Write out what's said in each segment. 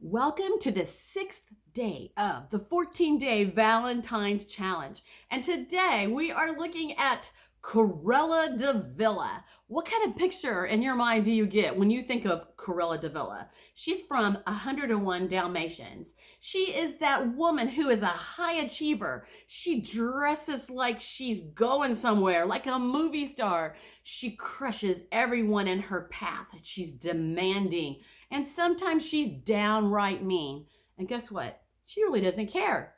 Welcome to the 6th day of the 14-day Valentine's Challenge. And today we are looking at Corella de Villa. What kind of picture in your mind do you get when you think of Corella de Villa? She's from 101 Dalmatians. She is that woman who is a high achiever. She dresses like she's going somewhere, like a movie star. She crushes everyone in her path. She's demanding. And sometimes she's downright mean. And guess what? She really doesn't care.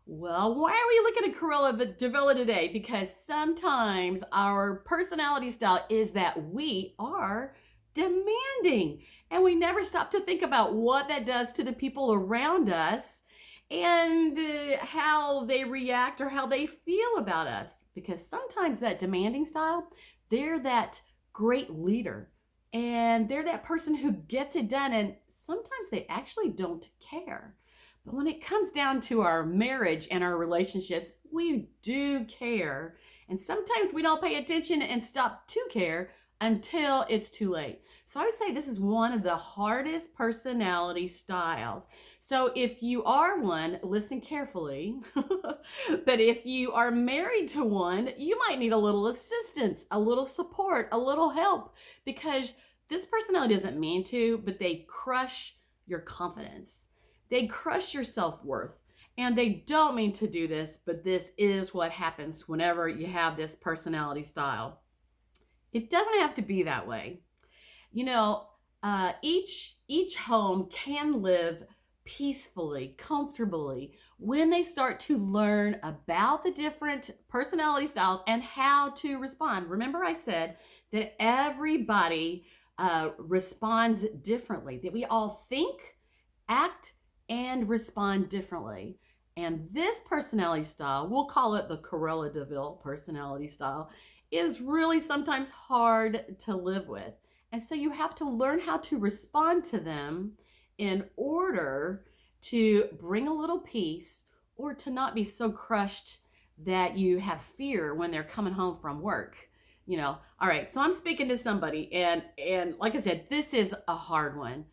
Well, why are we looking at Corella de Villa today? Because sometimes our personality style is that we are demanding. And we never stop to think about what that does to the people around us and how they react or how they feel about us. Because sometimes that demanding style, they're that great leader and they're that person who gets it done, and sometimes they actually don't care. But when it comes down to our marriage and our relationships, we do care. And sometimes we don't pay attention and stop to care until it's too late. So I would say this is one of the hardest personality styles. So if you are one, listen carefully. But if you are married to one, you might need a little assistance, a little support, a little help, because this personality doesn't mean to, but they crush your confidence. They crush your self-worth. And they don't mean to do this, but this is what happens whenever you have this personality style. It doesn't have to be that way. You know, each home can live peacefully, comfortably, when they start to learn about the different personality styles and how to respond. Remember, I said that everybody responds differently, that we all think, act, and respond differently. And this personality style, we'll call it the Corella de Villa personality style, is really sometimes hard to live with. And so you have to learn how to respond to them in order to bring a little peace or to not be so crushed that you have fear when they're coming home from work. All right, so I'm speaking to somebody, and like I said, this is a hard one.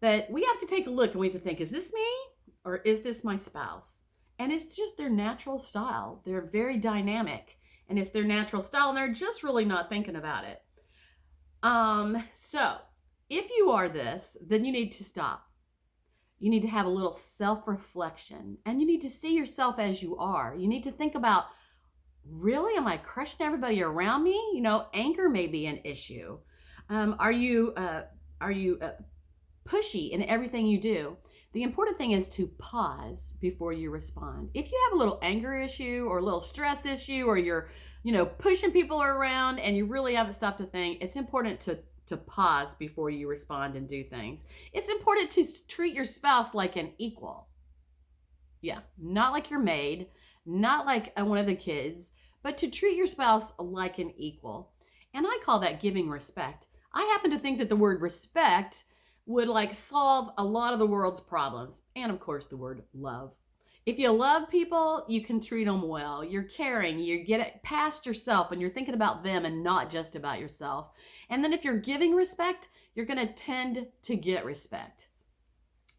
But we have to take a look and we have to think, is this me or is this my spouse? And it's just their natural style. They're very dynamic and it's their natural style and they're just really not thinking about it. So if you are this, then you need to stop. You need to have a little self-reflection and you need to see yourself as you are. You need to think about, really, am I crushing everybody around me? Anger may be an issue. Are you pushy in everything you do? The important thing is to pause before you respond. If you have a little anger issue or a little stress issue, or you're, pushing people around and you really haven't stopped to think, it's important to pause before you respond and do things. It's important to treat your spouse like an equal. Yeah, not like your maid, not like one of the kids, but to treat your spouse like an equal. And I call that giving respect. I happen to think that the word respect would solve a lot of the world's problems. And of course, the word love. If you love people, you can treat them well. You're caring, you get it past yourself and you're thinking about them and not just about yourself. And then if you're giving respect, you're going to tend to get respect.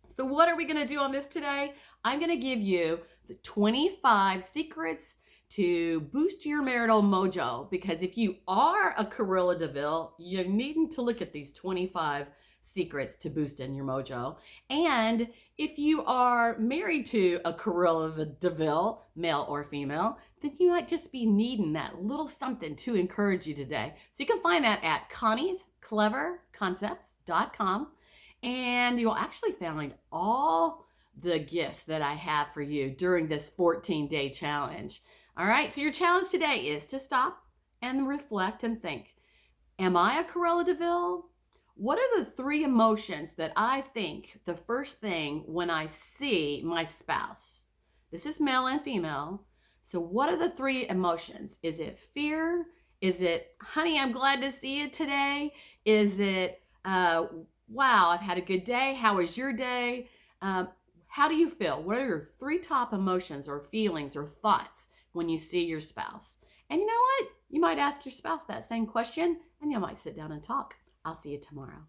So what are we going to do on this today? I'm going to give you the 25 secrets to boost your marital mojo, because if you are a Corella de Villa, you're needing to look at these 25 secrets to boost in your mojo. And if you are married to a Corella de Villa, male or female, then you might just be needing that little something to encourage you today. So you can find that at conniescleverconcepts.com, and you'll actually find all the gifts that I have for you during this 14-day challenge. All right, so your challenge today is to stop and reflect and think, am I a Corella de Villa? What are the 3 emotions that I think the first thing when I see my spouse? This is male and female. So what are the 3 emotions? Is it fear? Is it, honey, I'm glad to see you today? Is it, wow, I've had a good day. How was your day? How do you feel? What are your 3 top emotions or feelings or thoughts when you see your spouse? And you know what? You might ask your spouse that same question and you might sit down and talk. I'll see you tomorrow.